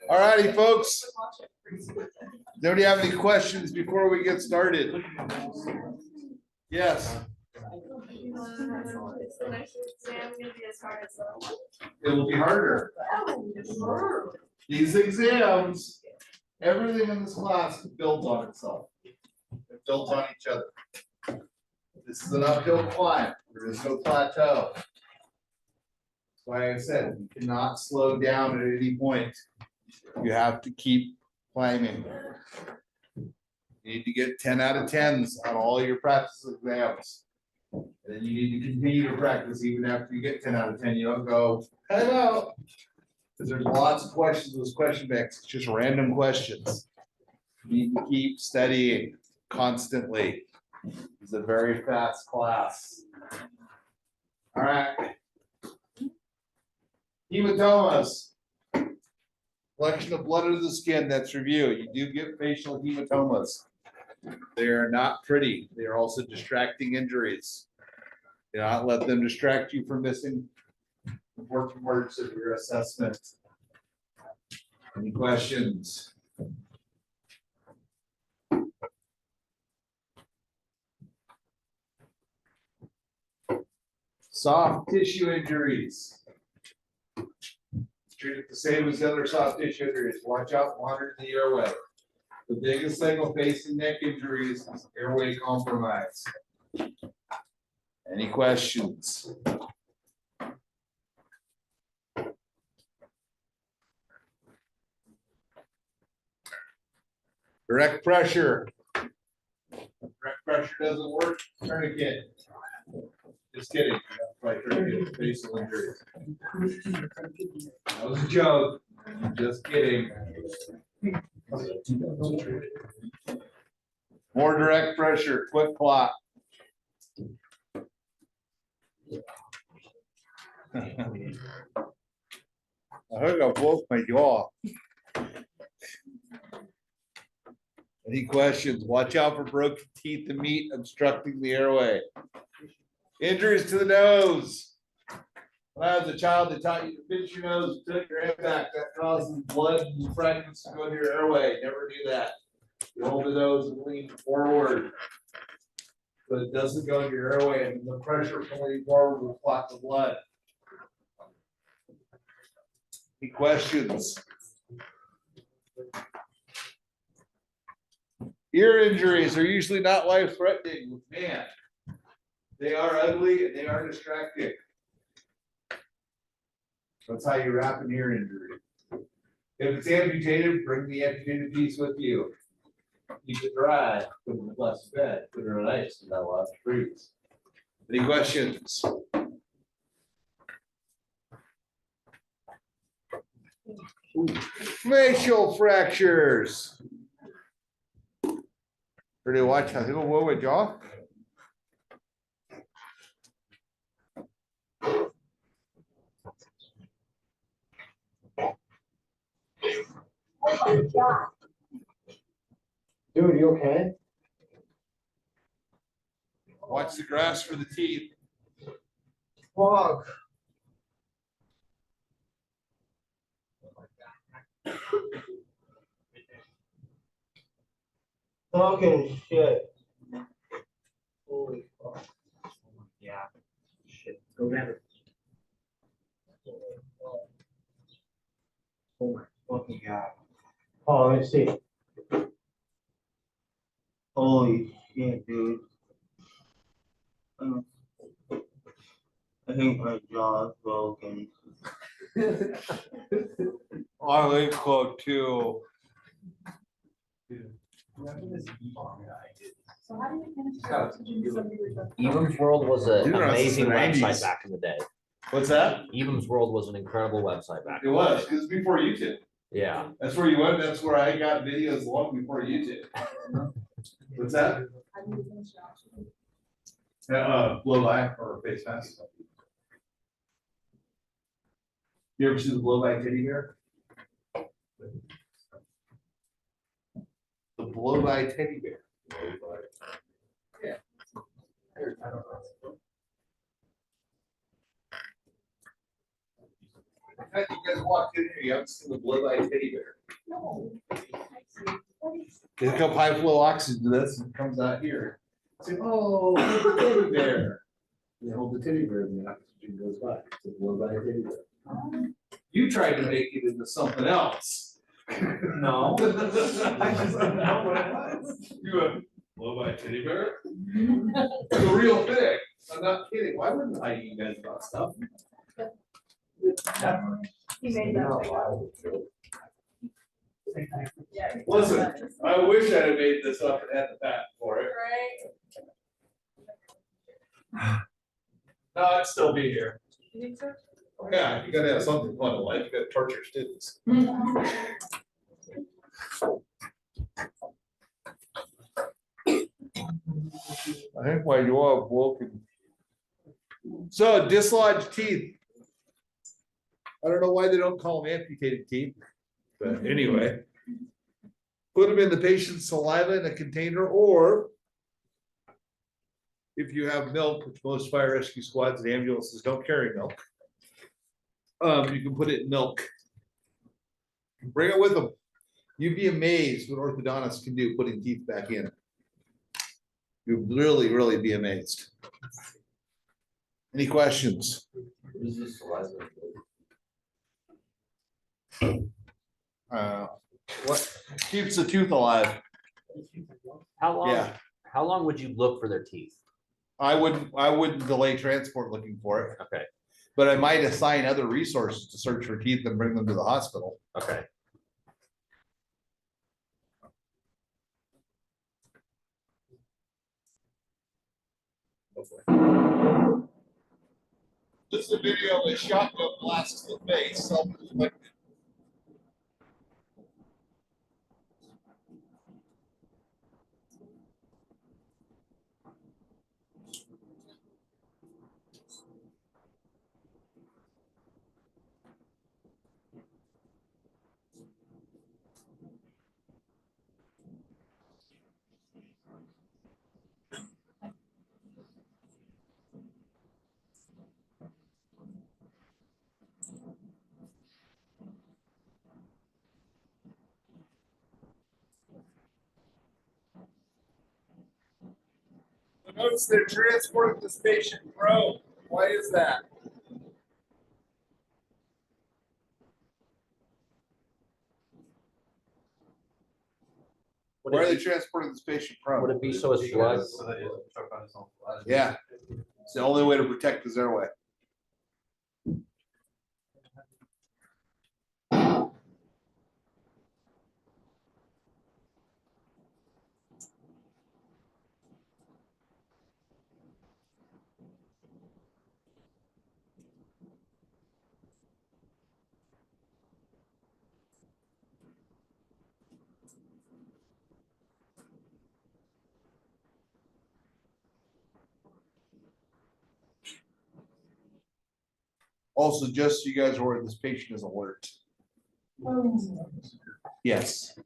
All righty, folks. Nobody have any questions before we get started? Yes. It will be harder. These exams, everything in this class builds on itself. It builds on each other. This is an uphill climb. There is no plateau. That's why I said you cannot slow down at any point. You have to keep climbing. You need to get 10 out of 10s on all your practice exams. And then you need to continue to practice even after you get 10 out of 10. You don't go, time out. Because there's lots of questions in those question banks. It's just random questions. You need to keep studying constantly. It's a very fast class. All right. Hematomas. Collection of blood under the skin, that's review. You do get facial hematomas. They are not pretty. They are also distracting injuries. Do not let them distract you from missing important parts of your assessment. Any questions? Soft tissue injuries. Treated the same as the other soft tissue injuries. Watch out, monitor the airway. The biggest thing with facing neck injuries is airway compromise. Any questions? Direct pressure. Direct pressure doesn't work. Tourniquet. Just kidding. Right, tourniquet, facial injuries. That was a joke. Just kidding. More direct pressure, quick clot. I heard I broke my jaw. Any questions? Watch out for broken teeth and meat obstructing the airway. Injuries to the nose. When I was a child, they taught you to pinch your nose, tilt your head back. That causes blood and fragments to go to your airway. Never do that. You hold the nose and lean forward. But it doesn't go into your airway, and the pressure from leaning forward will clot the blood. Any questions? Ear injuries are usually not life-threatening. Man, they are ugly and they are distracting. That's how you wrap an ear injury. If it's amputated, bring the amputated piece with you. Keep it dry, put it in the plastic bag, put it on ice, and not allow it to freeze. Any questions? Facial fractures. Pretty watch. I think we'll go with jaw. Dude, you okay? Watch the grass for the teeth. Fuck. Fucking shit. Holy fuck. Yeah. Shit. Go grab it. Oh my fucking god. Oh, let me see. Holy shit, dude. I think my jaw's broken. I think so too. So how do you finish? Even's World was an Dude, that's amazing the 90s. website back in the day. What's that? Even's World was an incredible website back. It was, because it's before YouTube. Yeah. That's where you went. That's where I got videos long before YouTube. What's that? How do you finish it? Blow by or face mask. You ever see the blow by teddy bear? The blow by teddy bear. Yeah. I don't know. fact, you guys walked in here, you haven't seen the blood-eyed teddy bear. No. They hook up high flow oxygen to this and it comes out here. Say, oh, the teddy bear. You hold the teddy bear and the oxygen goes by. It's a blow by a teddy bear. You tried to make it into something else. No. I just didn't know what it was. You went, blow by a teddy bear? It's a real thing. I'm not kidding. Why wouldn't I eat you guys about stuff? He made that thing up. Yeah. Listen, I wish I'd have made this up and had the patent for it. Right? No, I'd still be here. You think so? Yeah, you gotta have something fun in life. You gotta torture students. I think why you all have woken. So dislodged teeth. I don't know why they don't call them amputated teeth, but anyway. Put them in the patient's saliva in a container, or if you have milk, which most fire rescue squads and ambulances don't carry milk, you can put it in milk. Bring it with them. You'd be amazed what orthodontists can do putting teeth back in. You'd really, really be amazed. Any questions? What is this saliva? What keeps the tooth alive? How Yeah. long would you look for their teeth? I wouldn't delay transport looking for it, Okay, but I might assign other resources to search for teeth and bring them to the hospital. okay. This is a video of a shotgun blast to the face, self-inflicted. Notice they're transporting this patient prone. Why is that? Why are they transporting this patient Would prone? it be so his blood? So that he doesn't choke on his own blood. Yeah, it's the only way to protect his airway. Also, just so you guys are aware, this patient is alert. Yes.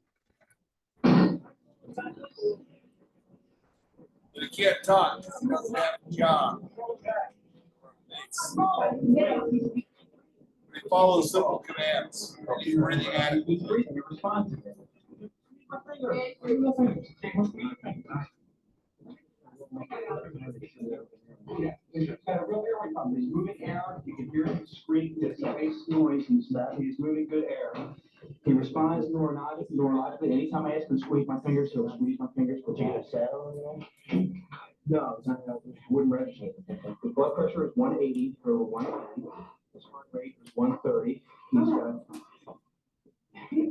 But he can't talk because he doesn't have a job. He follows simple commands. He's breathing adequately. He's got a real airway problem. He's moving air. You can hear him scream. It's a face noise and stuff. He's moving good air. He responds neurologically. Anytime I ask him to squeeze my fingers, he'll squeeze my fingers. But you get a settle. No, it's not. Wouldn't register. His blood pressure is 180 over 110. His heart rate is 130. He's got. He's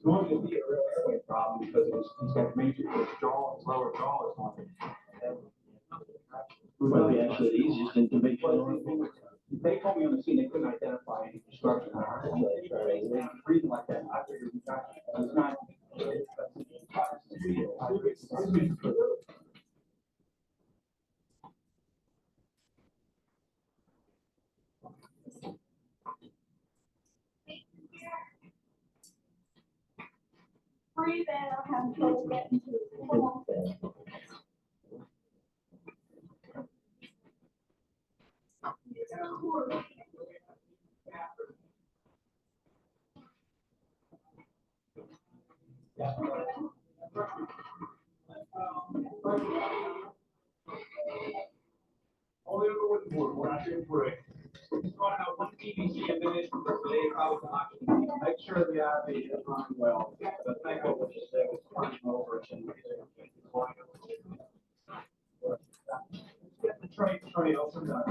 going to be a real airway problem because he's got major his jaw, his lower jaw is haunted. Well, actually, the easiest thing to make sure. They told me on the scene they couldn't identify any destruction. Breathing like that, I figured it's not. breathe in, I'm having trouble getting to it. Come on. Only over with the board, we're not doing break. Just going out one PVC a minute for today, probably not. Make sure the IV is running well. But think what we just said was running over. Get the tray opened up.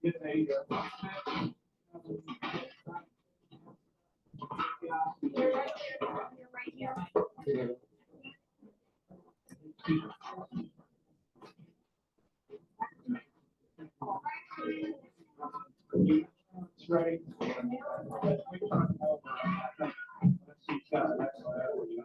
There you go. You're right here. You're right here. It's ready. Let's see, Scott, that's what you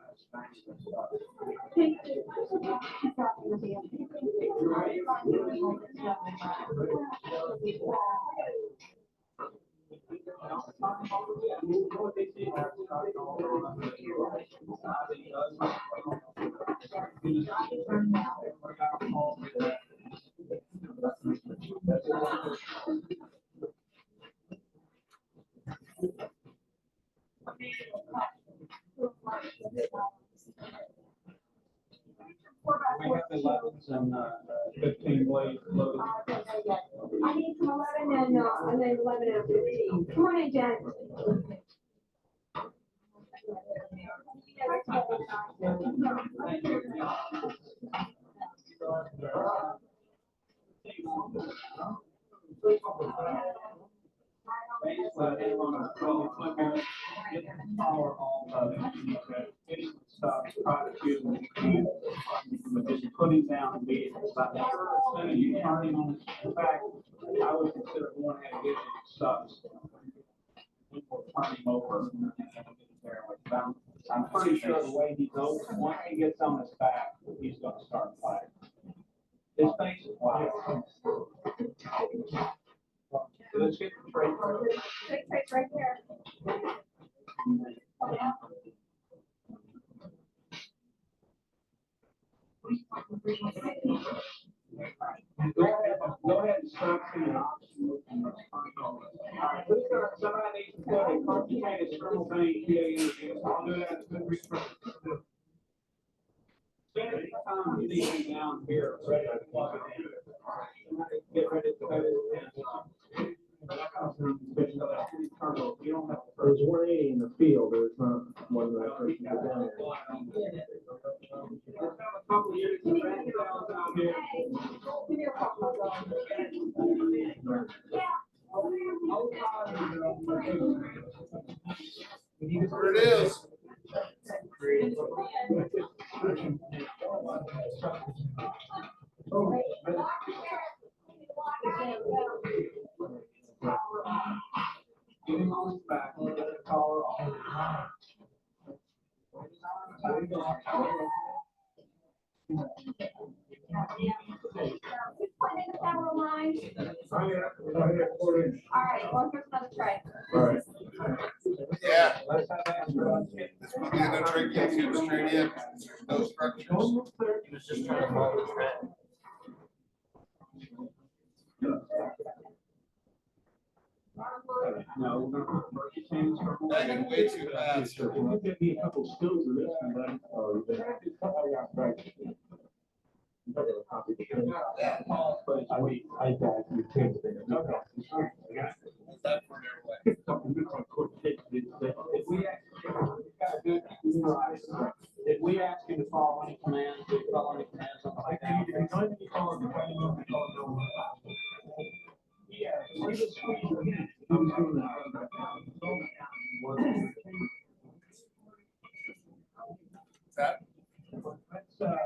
We have 11s and 15 blades loaded. I need some 11 and then 11 and 15. Come on in, Jack. Putting down the beat, about the first thing you turning on, in fact, I would consider going ahead and getting it sucks. Turning over. I'm pretty sure the way he goes, once he gets on his back, he's gonna start fighting. His face is wide. Let's get the tray. Take place right there. Go ahead and start to the option. Alright, who's got somebody needs to put a complicated external vein PA. I'll do that as a good research. Spend any time you need down here, ready to plug it in. Get ready to cut it in. You don't have to. There's 180 in the field, there's not one that person go down there. A couple of years, the back out here. Give me a couple. There it is. Get him on his back, get the collar off. Which one is the camera line? Right here, 4 inch. All right, well, here's another tray. Right. Yeah, Let's have that. this would be no trick, you shoot straight in, there's no structures. He was just trying to follow the trend. No, we're gonna put first change from. Banging way too fast. There could be a couple stills of this one, but, oh, you bet. Oh, yeah, right. Yeah. I got you changed it. That for every way. If we ask you to follow any commands, do you follow any commands, something like that? Yeah. we just squeeze it. That,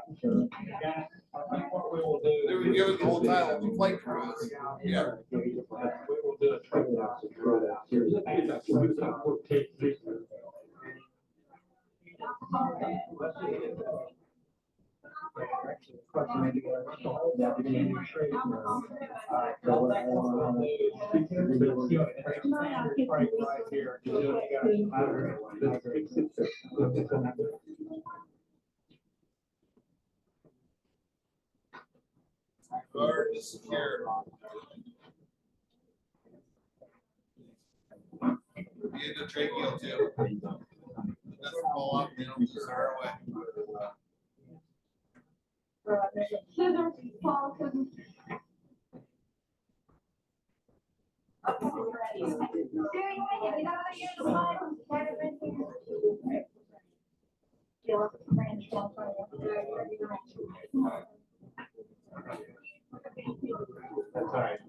Yeah, I think what we will do. they would give it the whole title, the flight crews. Yeah. We will do a trade out. Guard is secure. Be into tracheal too. It doesn't fall off, they don't lose their airway. Scissors, Paul, scissors. That's all right.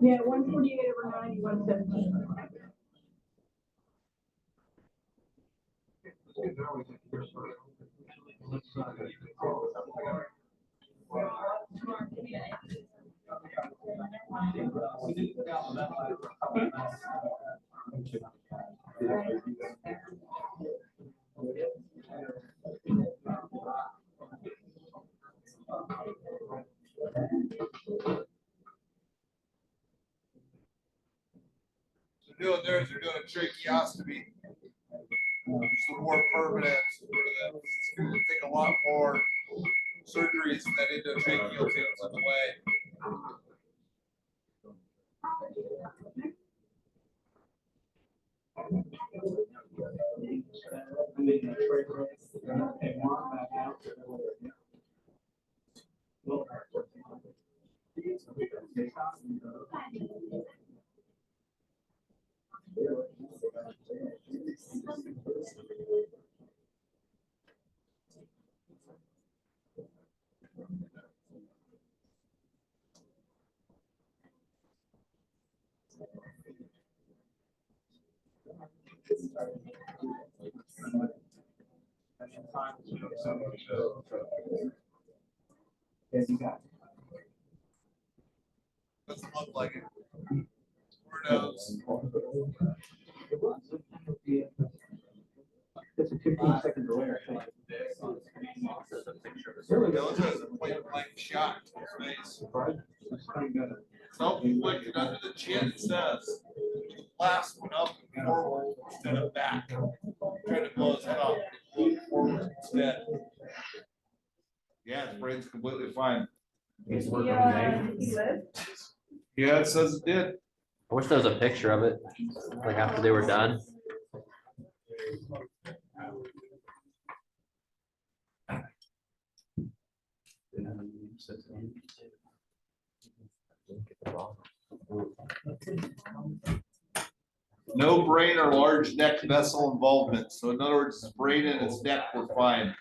Yeah, 148/90, 117. Doing theirs, they're doing a tracheostomy. It's the more permanent for them. It's going to take a lot more surgeries than endotracheal tubes in the way. Yeah, you got it. Doesn't look like it. Who knows? It's a 15-second delay. Those are a point blank shot to his face. Self-inflicted under the chin, it says. Last one up and forward instead of back. Trying to blow his head off, blow it forward instead. Yeah, his brain's completely fine. Yeah. Yeah, it says it did. I wish there was a picture of it, like after they were done. No brain or large neck vessel involvement. So in other words, his brain and his neck were fine.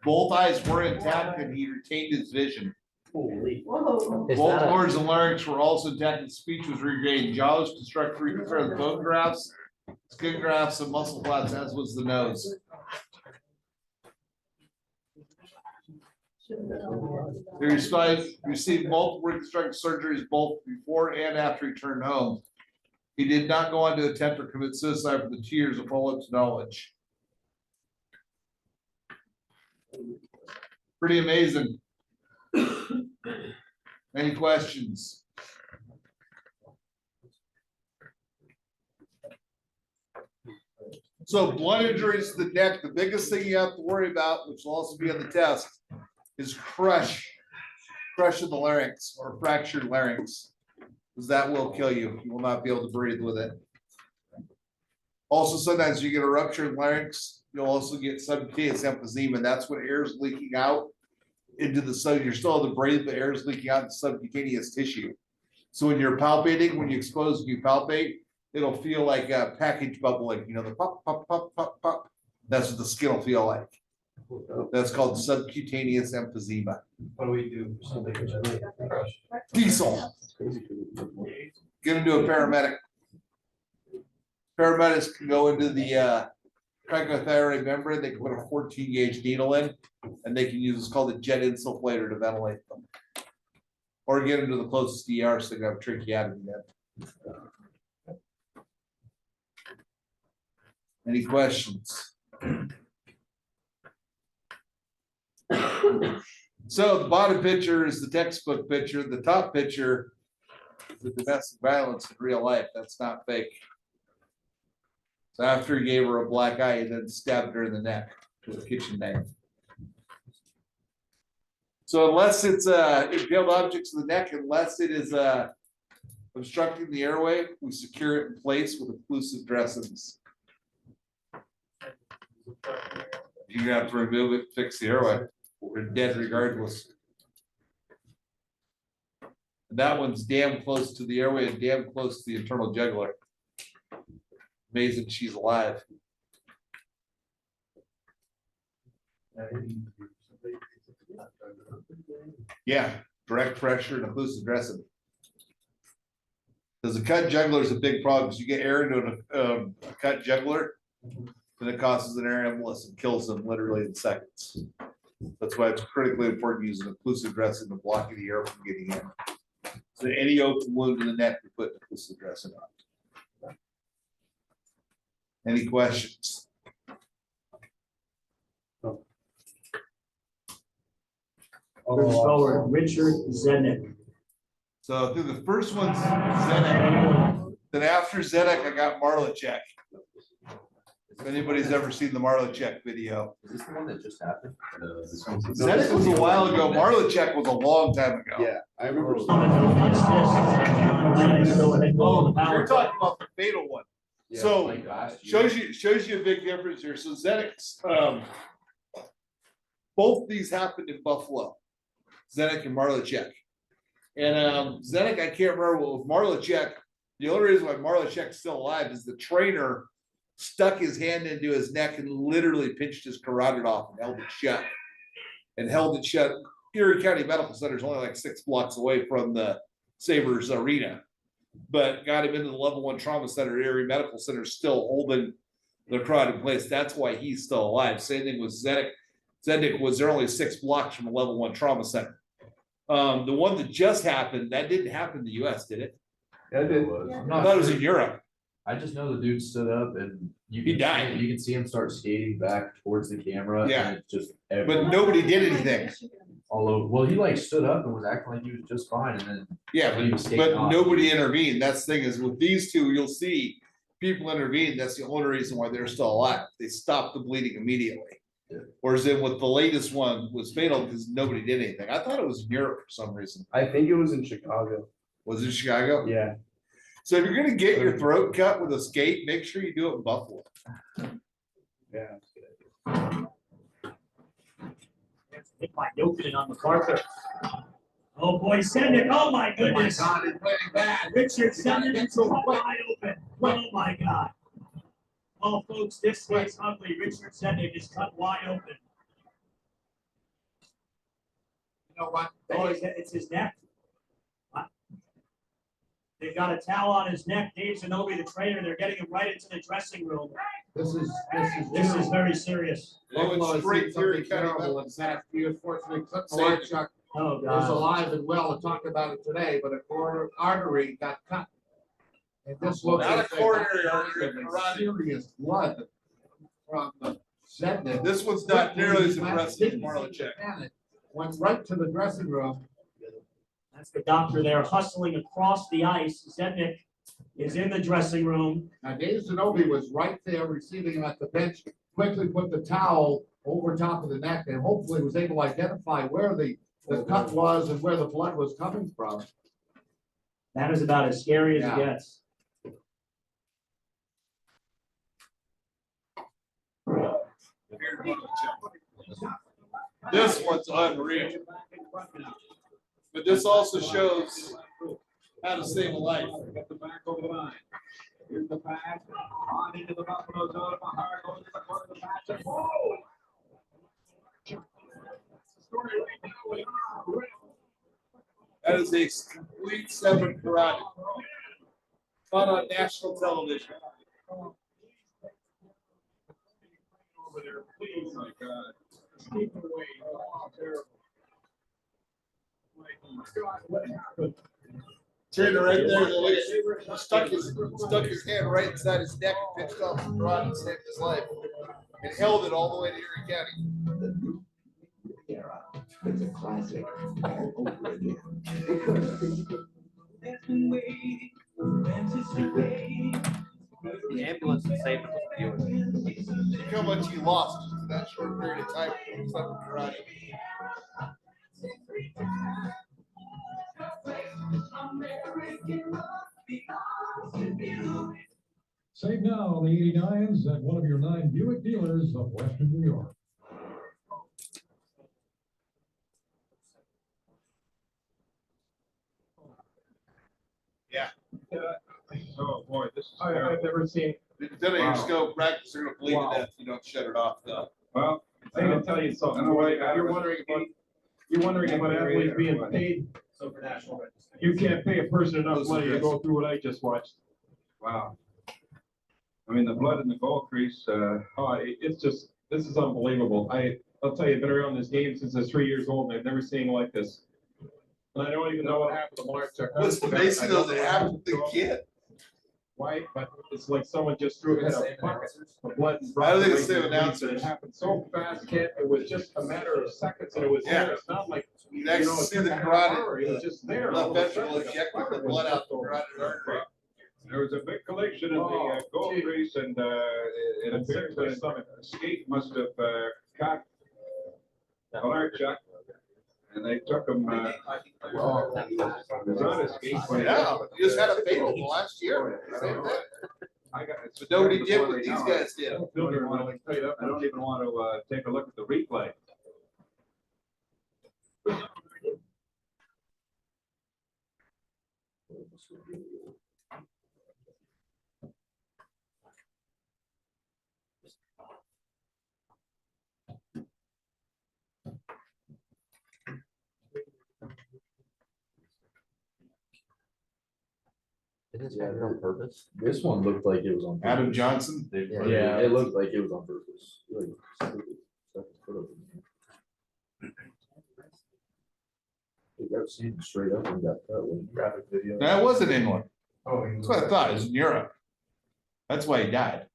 Both eyes were intact and he retained his vision. Whoa. Is Both that a- cords and larynx were also intact and speech was regained. Jaw was constructed, reconstructed bone grafts, skin grafts, and muscle flats, as was the nose. He received multiple reconstructive surgeries both before and after he returned home. He did not go on to attempt or commit suicide for the 2 years of follow-up knowledge. Pretty amazing. Any questions? So blood injuries to the neck, the biggest thing you have to worry about, which will also be on the test, is crush of the larynx or fractured larynx, because that will kill you. You will not be able to breathe with it. Also, sometimes you get a ruptured larynx, you'll also get subcutaneous emphysema, and that's when air is leaking out into the sun. You're still able to breathe, but air is leaking out into subcutaneous tissue. So when you're palpating, when you expose, you palpate, it'll feel like a package bubble, like, you know, the pop, pop, pop, pop, pop. That's what the skin will feel like. That's called subcutaneous emphysema. What do we do for something which is crush? Diesel, get into a paramedic. Paramedics can go into the cricothyroid membrane, they can put a 14 gauge needle in, and they can use what's called a jet insufflator to ventilate them. Or get into the closest ER so they can have a tracheotomy then. Any questions? So the bottom picture is the textbook picture. The top picture is the domestic violence in real life. That's not fake. So after he gave her a black eye, he then stabbed her in the neck with a kitchen knife. So unless it's impaled objects in the neck, unless it is obstructing the airway, we secure it in place with occlusive dressings. You're gonna have to remove it, fix the airway. We're dead regardless. And that one's damn close to the airway and damn close to the internal jugular. Amazing she's alive. Yeah, direct pressure and occlusive dressing. Because the cut jugular is a big problem, because you get air into a cut jugular, and it causes an air embolus and kills them literally in seconds. That's why it's critically important to use an occlusive dressing to block the air from getting in. So any open wound in the neck, we put an occlusive dressing on. Any questions? First forward, Richard Zednick. So through the first one's Zedek. Then after Zedek, I got Marlachek. If anybody's ever seen the Marlachek video. Is this the one that just happened? Zedek was a while ago. Marlachek was a long time ago. Yeah, I remember. Oh, you're talking about the fatal one. Yeah, So like last year. shows you a big difference here. So Zedek's, both these happened in Buffalo. Zedek and Marlachek. And Zedek, I can't remember what with Marlachek. The only reason why Marlachek's still alive is the trainer stuck his hand into his neck and literally pinched his carotid off and held it shut. And held it shut. Erie County Medical Center is only like 6 blocks away from the Sabres Arena. But got him into the level 1 trauma center. Erie Medical Center is still holding the carotid in place. That's why he's still alive. Same thing with Zedek. Zedek was there only 6 blocks from the level 1 trauma center. The one that just happened, that didn't happen in the US, did it? Yeah, it did. Yeah. I'm I not thought it was sure. in Europe. I just know the dude stood up and you He can died. You can see him start skating back towards the camera. Yeah. And it's just But nobody did anything. all over. Well, he like stood up and was acting like he was just fine, and then Yeah, when he was skating but off, nobody intervened. That's the thing is with these two, you'll see people intervene. That's the only reason why they're still alive. They stopped the bleeding immediately. Yeah. Whereas then with the latest one was fatal because nobody did anything. I thought it was in Europe for some reason. I think it was in Chicago. Was it Chicago? Yeah. So if you're gonna get your throat cut with a skate, make sure you do it in Buffalo. Yeah. Hit by Yokin on MacArthur. Oh boy, Zednick, oh my goodness. God, it's playing bad. Richard Zednick is wide open. Oh my God. Oh folks, this is ugly. Richard Zednick is cut wide open. You know what? Oh, it's his neck. What? They've got a towel on his neck. Dave Zanobi, the trainer, they're getting him right into the dressing room. This is This is very serious. They went straight to Erie County terrible. Medical In fact, we unfortunately Clint Same. Malarchuk Oh is God. alive and well and talked about it today, but a coronary artery got cut. And this looks Not a like they coronary got artery, some carotid. serious blood from the Zednick. This one's not nearly as impressive as Marlachek. Went right to the dressing room. That's the doctor there hustling across the ice. Zednick is in the dressing room. Now Dave Zanobi was right there receiving him at the bench, quickly put the towel over top of the neck and hopefully was able to identify where the cut was and where the blood was coming from. That is about as scary as it Yeah. gets. This one's unreal. But this also shows how to save a life. Get the back over the line. Here's the pass. On into the Buffalo zone. Mahar goes to the corner of the pass. And whoa! That's the story right now with That is a complete severed carotid. Caught on national television. over there. Please, my God. Keep it away. Oh, terrible. Like, oh my God, what happened? Trainer right there, look at, stuck his hand right inside his neck and pitched off the rod and saved his life. And held it all the way to Erie County. It's a classic. The ambulance is safe. Look how much he lost just in that short period of time. Except for karate. Save now on the 89s at one of your 9 Buick dealers of Western New York. Yeah. Oh, boy, this is. I've never seen. Then your scope practice, they're gonna bleed to death. if You don't shut it off though. Well, I'm gonna tell you something. You're wondering about athletes being paid. So for national registry. You can't pay a person enough money to go through what I just watched. Wow. I mean, the blood in the goal crease, it's just, this is unbelievable. I'll tell you, I've been around this game since I was 3 years old and I've never seen anything like this. And I don't even know what happened to Mark. Listen, basically, those that happened to the kid. Why? But it's like someone just threw it in a bucket of blood. And I don't think it's brought the it away. announcers. It happened so fast, Kent. It was just a matter of seconds and it was there. It's not like, You can actually see the carotid, it was just there. left All of a sudden, ventricle ejected the blood out the carotid artery. There was a big collection in the goal crease and it appears that some skate must have caught Chuck. And they took him, it was on a skate. Yeah, you just had a fatal in the last year. Same thing. But nobody did what these guys did. I don't even want to take a look at the replay. Did this happen on purpose? This one looked like it was on. Adam purpose. Johnson. Yeah, it looked like it was on purpose. Like, stupid stuff to put up in there. They got seen straight up and got cut with graphic video. That was in England. Oh, That's what I thought. It was in Europe. That's why he died.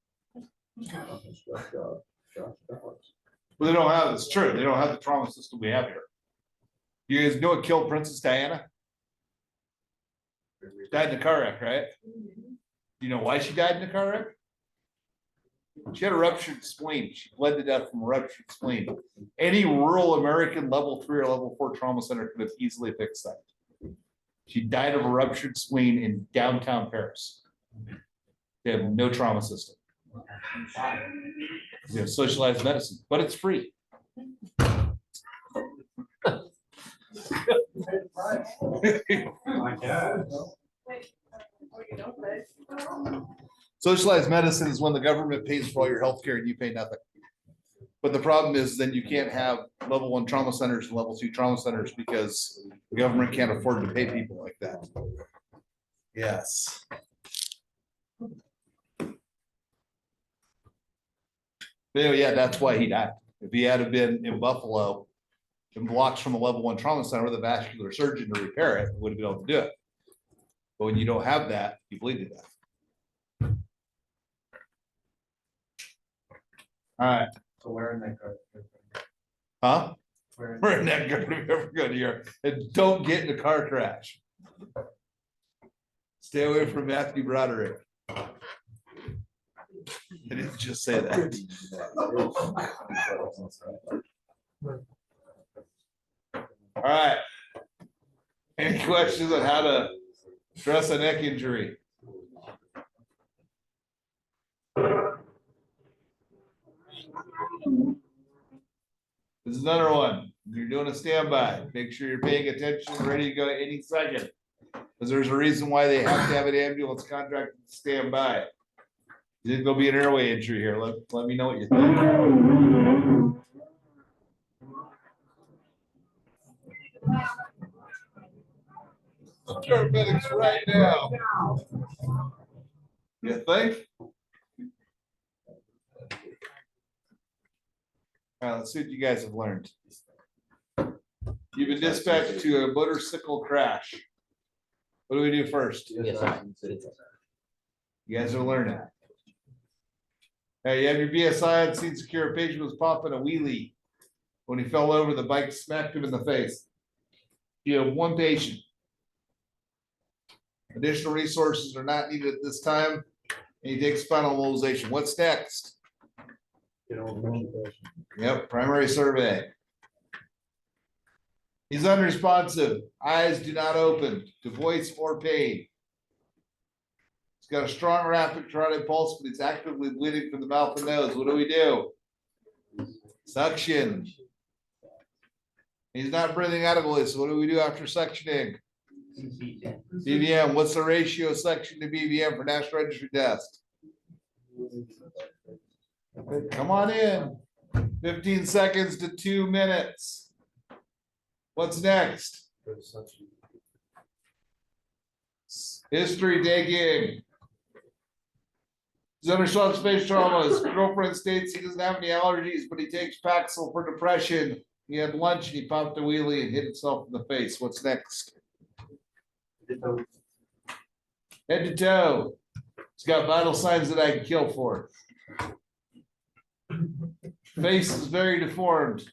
Well, they don't have, it's true. They don't have the trauma system we have here. You guys know what killed Princess Diana? Died in a car wreck, right? You know why she died in a car wreck? She had a ruptured spleen. She bled to death from a ruptured spleen. Any rural American level 3 or level 4 trauma center could have easily fixed that. She died of a ruptured spleen in downtown Paris. They have no trauma system. They have socialized medicine, but it's free. Socialized medicine is when the government pays for all your health care and you pay nothing. But the problem is then you can't have level 1 trauma centers and level 2 trauma centers because the government can't afford to pay people like that. Yes. But yeah, that's why he died. If he had been in Buffalo and blocks from a level 1 trauma center with a vascular surgeon to repair it, would have been able to do it. But when you don't have that, you bleed to death. All right. So where in that car? Huh? We're in that good, ever good here. And don't get in a car crash. Stay away from Matthew Broderick. I didn't just say that. All right. Any questions on how to address a neck injury? This is another one. You're doing a standby. Make sure you're paying attention, ready to go any second. Because there's a reason why they have to have an ambulance contract to stand by. There's gonna be an airway injury here. Let me know what you think. Paramedics right now. You think? All right, let's see what you guys have learned. You've been dispatched to a motorcycle crash. What do we do first? Yes, sir. You guys are learning. Hey, you have your BSI and seen secure. A patient was popping a wheelie. When he fell over, the bike smacked him in the face. You have one patient. Additional resources are not needed at this time. And you take spinal mobilization. What's next? Yep, primary survey. He's unresponsive. Eyes do not open to voice or pain. He's got a strong rapid carotid pulse, but he's actively bleeding from the mouth and nose. What do we do? Suction. He's not breathing adequately, so what do we do after suctioning? BVM. What's the ratio of suction to BVM for National Registry test? Come on in. 15 seconds to 2 minutes. What's next? History taking. He's under strong space trauma. His girlfriend states he doesn't have any allergies, but he takes Paxil for depression. He had lunch and he popped a wheelie and hit himself in the face. What's next? Head to toe. He's got vital signs that I can kill for. Face is very deformed.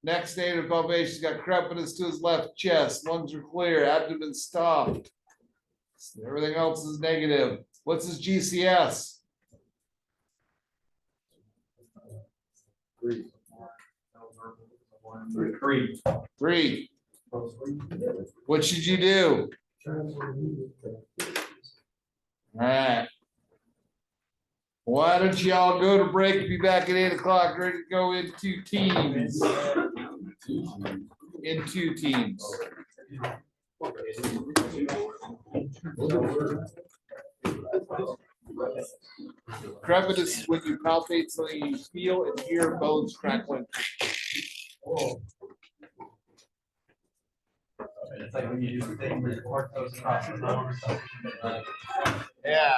Neck state of palpation. He's got crepitus to his left chest. Lungs are clear. Abdomen stopped. Everything else is negative. What's his GCS? 3. What should you do? All right. Why don't y'all go to break? Be back at 8 o'clock, ready to go into teams. Into teams. Crepitus is when you palpate something you feel and hear bones crackling. It's like when you do the thing where your heart goes across the bone. Yeah.